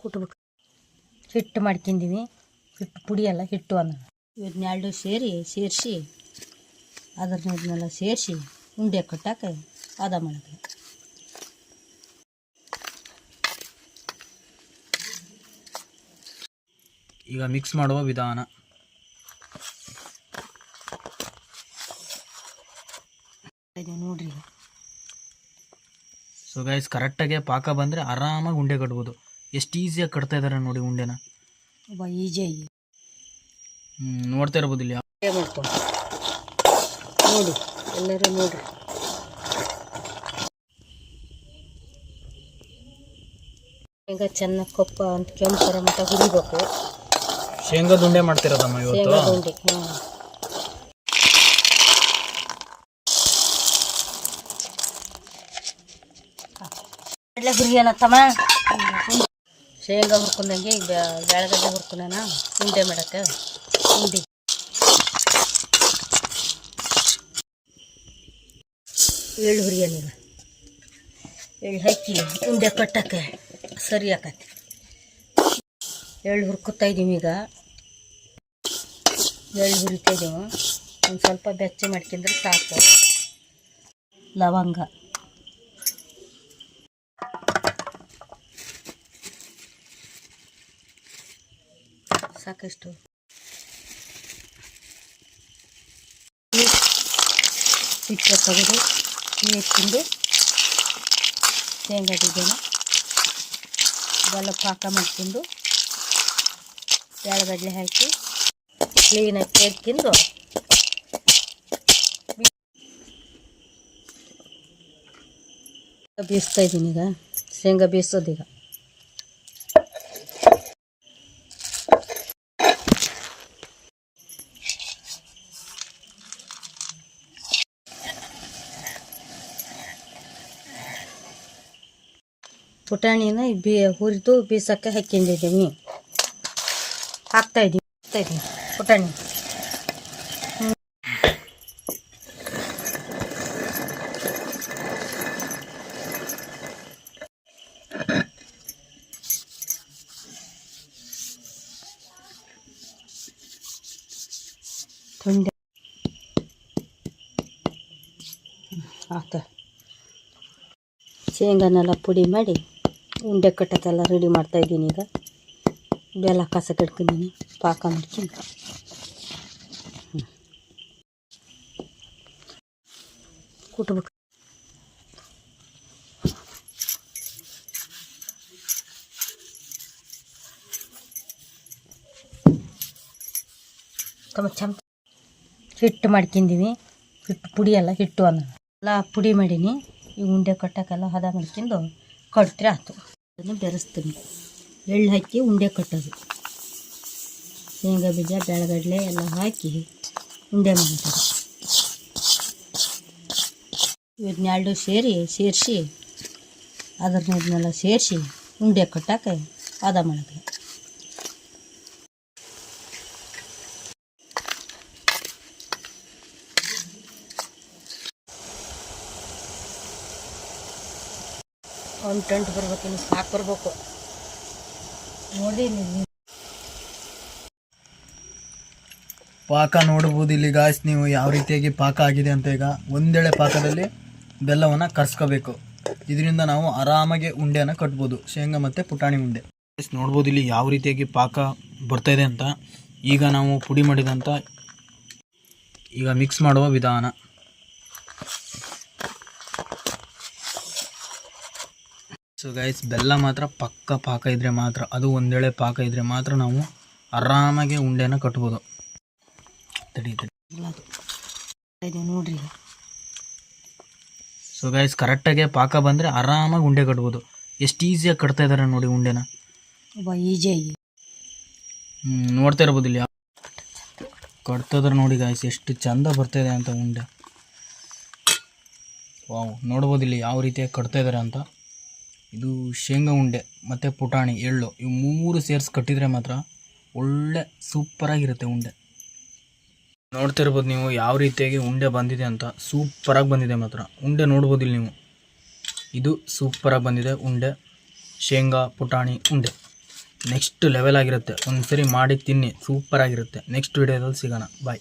ಕುಟ್ಬೇಕು. ಹಿಟ್ಟು ಮಾಡ್ಕೊಂಡಿವಿ. ಹಿಟ್ಟು ಪುಡಿ ಅಲ್ಲ, ಹಿಟ್ಟು ಅನ್ನ. ಇವನ್ನೆರಡು ಸೇರಿಸಿ ಅದನ್ನೆಲ್ಲ ಸೇರಿಸಿ ಉಂಡೆ ಕಟ್ಟಾಕ ಹದ ಮಾಡೋದು. ಈಗ ಮಿಕ್ಸ್ ಮಾಡುವ ವಿಧಾನ. ನೋಡ್ರಿ. ಸೊ ಗೈಸ್, ಕರೆಕ್ಟಾಗಿ ಪಾಕ ಬಂದರೆ ಆರಾಮಾಗಿ ಉಂಡೆ ಕಟ್ಬೋದು. ಎಷ್ಟು ಈಸಿಯಾಗಿ ಕಟ್ತಾ ಇದ್ದಾರೆ ನೋಡಿ ಉಂಡೆನ. ಈಜಿಯಾಗಿ ನೋಡ್ತಾ ಇರ್ಬೋದು ಇಲ್ಲಿ ಮಾಡ್ಕೊಂಡು ನೋಡಿ, ಎಲ್ಲರೂ ನೋಡ್ರಿ. ಈಗ ಚೆನ್ನಾಗಿ ಕೊಪ್ಪ ಅಂತ ಕೆಂಪರ ಮಟ್ಟ ಹುರಿಬೇಕು. ಶೇಂಗಾದ ಉಂಡೆ ಮಾಡ್ತಿರೋದಮ್ಮ ಇವತ್ತು. ಶೇಂಗಾದ ಉಂಡೆ ಎಲ್ಲ ಹುರಿಯೋಣ ತಮ್ಮ. ಶೇಂಗಾ ಹುರ್ಕೊಂಡಂಗೆ ಈಗ ಬೆಳಗಡ್ಡೆ ಹುರ್ಕೊಂಡನ ಉಂಡೆ ಮಾಡಕ್ಕೆ. ಉಂಡೆ ಎಳ್ಳು ಹುರಿಯೋಣ. ಈಗ ಎಳ್ಳು ಹಾಕಿ ಉಂಡೆ ಕಟ್ಟಕ್ಕೆ ಸರಿ ಆಕತಿ. ಎಳ್ಳು ಹುರ್ಕೊತಾ ಇದ್ದೀವಿ. ಈಗ ಎಳ್ಳು ಹುರಿತಾ ಇದ್ದೀವಿ. ಒಂದು ಸ್ವಲ್ಪ ಬೆಚ್ಚ ಮಾಡ್ಕೊಂಡ್ರೆ ಸಾಕು. ಲವಂಗ, ಸಾಕಷ್ಟು ಹಿಟ್ಟು ತೆಗೆದು ಹೆಚ್ಚಿಂದು ಶೇಂಗಾ ಬೀಜನ ಬೆಲ್ಲ ಪಾಕ ಮಾಡ್ಕೊಂಡು ಎಳಗಡ್ಲೆ ಹಾಕಿ ಕ್ಲೀನಾಗಿ ತೆಗ್ದು ಬೇಯಿಸ್ತಾ ಇದ್ದೀನಿ. ಈಗ ಶೇಂಗಾ ಬೇಯಿಸೋದೀಗ. ಪುಟಾಣಿನ ಹುರಿದು ಬೀಸಕ್ಕೆ ಹಾಕ್ಕೊಂಡಿದ್ದೀವಿ. ಹಾಕ್ತಾಯಿದ್ದೀವಿ ಪುಟಾಣಿ. ತುಂಡೆ ಹಾಕ್ತಾ ಶೇಂಗಾನೆಲ್ಲ ಪುಡಿ ಮಾಡಿ ಉಂಡೆ ಕಟ್ಟಕ್ಕೆಲ್ಲ ರೆಡಿ ಮಾಡ್ತಾಯಿದ್ದೀನಿ. ಈಗ ಬೆಲ್ಲ ಕಸಕ್ಕೆ ಇಟ್ಕೊಂಡಿದ್ದೀನಿ, ಪಾಕ ಮಾಡ್ಕೊಂಡು ಕುಟ್ಬೇಕು. ಚಮಚ ಹಿಟ್ಟು ಮಾಡ್ಕೊಂಡಿವಿ. ಹಿಟ್ಟು ಪುಡಿ ಅಲ್ಲ, ಹಿಟ್ಟು ಅನ್ನ ಎಲ್ಲ ಪುಡಿ ಮಾಡೀನಿ. ಈ ಉಂಡೆ ಕಟ್ಟಕ್ಕೆಲ್ಲ ಹದ ಮಾಡ್ಕೊಂಡು ಕಟ್ರೆ ಆಯ್ತು. ಅದನ್ನು ಬೆರೆಸ್ತೀನಿ. ಎಳ್ಳು ಹಾಕಿ ಉಂಡೆ ಕಟ್ಟೋದು. ಶೇಂಗಾ ಬೀಜ, ಬೆಳಗಡ್ಲೆ ಎಲ್ಲ ಹಾಕಿ ಉಂಡೆ ಮಾಡ್ತಾರೆ. ಇವನ್ನೆರಡು ಸೇರಿಸಿ ಅದನ್ನೆಲ್ಲ ಸೇರಿಸಿ ಉಂಡೆ ಕಟ್ಟಾಕ ಹದ ಮಾಡೋದು. ಒಂದು ಟಂಟ್ ಬರ್ಬೇಕು, ಇನ್ನು ಸಾಕು ಬರ್ಬೇಕು ನೋಡಿ. ಪಾಕ ನೋಡ್ಬೋದು ಇಲ್ಲಿ ಗಾಯ್ಸ್ ನೀವು ಯಾವ ರೀತಿಯಾಗಿ ಪಾಕ ಆಗಿದೆ ಅಂತ. ಈಗ ಒಂದೇಳೆ ಪಾಕದಲ್ಲಿ ಬೆಲ್ಲವನ್ನು ಕರ್ಸ್ಕೋಬೇಕು. ಇದರಿಂದ ನಾವು ಆರಾಮಾಗಿ ಉಂಡೆಯನ್ನು ಕಟ್ಬೋದು, ಶೇಂಗಾ ಮತ್ತು ಪುಟಾಣಿ ಉಂಡೆ. ನೋಡ್ಬೋದು ಇಲ್ಲಿ ಯಾವ ರೀತಿಯಾಗಿ ಪಾಕ ಬರ್ತಾಯಿದೆ ಅಂತ. ಈಗ ನಾವು ಪುಡಿ ಮಾಡಿದಂಥ ಈಗ ಮಿಕ್ಸ್ ಮಾಡುವ ವಿಧಾನ. ಸೊ ಗೈಸ್, ಬೆಲ್ಲ ಮಾತ್ರ ಪಕ್ಕ ಪಾಕ ಇದ್ದರೆ ಮಾತ್ರ, ಅದು ಒಂದೇಳೆ ಪಾಕ ಇದ್ದರೆ ಮಾತ್ರ ನಾವು ಆರಾಮಾಗಿ ಉಂಡೆನ ಕಟ್ಬೋದು. ತಡಿ ನೋಡ್ರಿ. ಸೊ ಗೈಸ್, ಕರೆಕ್ಟಾಗಿ ಪಾಕ ಬಂದರೆ ಆರಾಮಾಗಿ ಉಂಡೆ ಕಟ್ಬೋದು. ಎಷ್ಟು ಈಸಿಯಾಗಿ ಕಟ್ತಾ ಇದ್ದಾರೆ ನೋಡಿ ಉಂಡೆನ. ಈಜಿಯಾಗಿ ನೋಡ್ತಾ ಇರ್ಬೋದು ಇಲ್ಲಿ ಕಟ್ತಿದ್ರೆ ನೋಡಿ ಗಾಯ್ಸ್, ಎಷ್ಟು ಚಂದ ಬರ್ತಾಯಿದೆ ಅಂತ ಉಂಡೆ. ವಾವ್, ನೋಡ್ಬೋದು ಇಲ್ಲಿ ಯಾವ ರೀತಿಯಾಗಿ ಕಟ್ತಾ ಇದ್ದಾರೆ ಅಂತ. ಇದು ಶೇಂಗಾ ಉಂಡೆ ಮತ್ತು ಪುಟಾಣಿ, ಎಳ್ಳು, ಇವು ಮೂರು ಸೇರಿಸಿ ಕಟ್ಟಿದರೆ ಮಾತ್ರ ಒಳ್ಳೆ ಸೂಪರಾಗಿರುತ್ತೆ ಉಂಡೆ. ನೋಡ್ತಿರ್ಬೋದು ನೀವು ಯಾವ ರೀತಿಯಾಗಿ ಉಂಡೆ ಬಂದಿದೆ ಅಂತ. ಸೂಪರಾಗಿ ಬಂದಿದೆ ಮಾತ್ರ ಉಂಡೆ. ನೋಡ್ಬೋದು ಇಲ್ಲಿ ನೀವು, ಇದು ಸೂಪರಾಗಿ ಬಂದಿದೆ ಉಂಡೆ, ಶೇಂಗಾ ಪುಟಾಣಿ ಉಂಡೆ. ನೆಕ್ಸ್ಟ್ ಲೆವೆಲ್ ಆಗಿರುತ್ತೆ. ಒಂದ್ಸರಿ ಮಾಡಿ ತಿನ್ನಿ, ಸೂಪರ್ ಆಗಿರುತ್ತೆ. ನೆಕ್ಸ್ಟ್ ವಿಡಿಯೋದಲ್ಲಿ ಸಿಗೋಣ. ಬಾಯ್.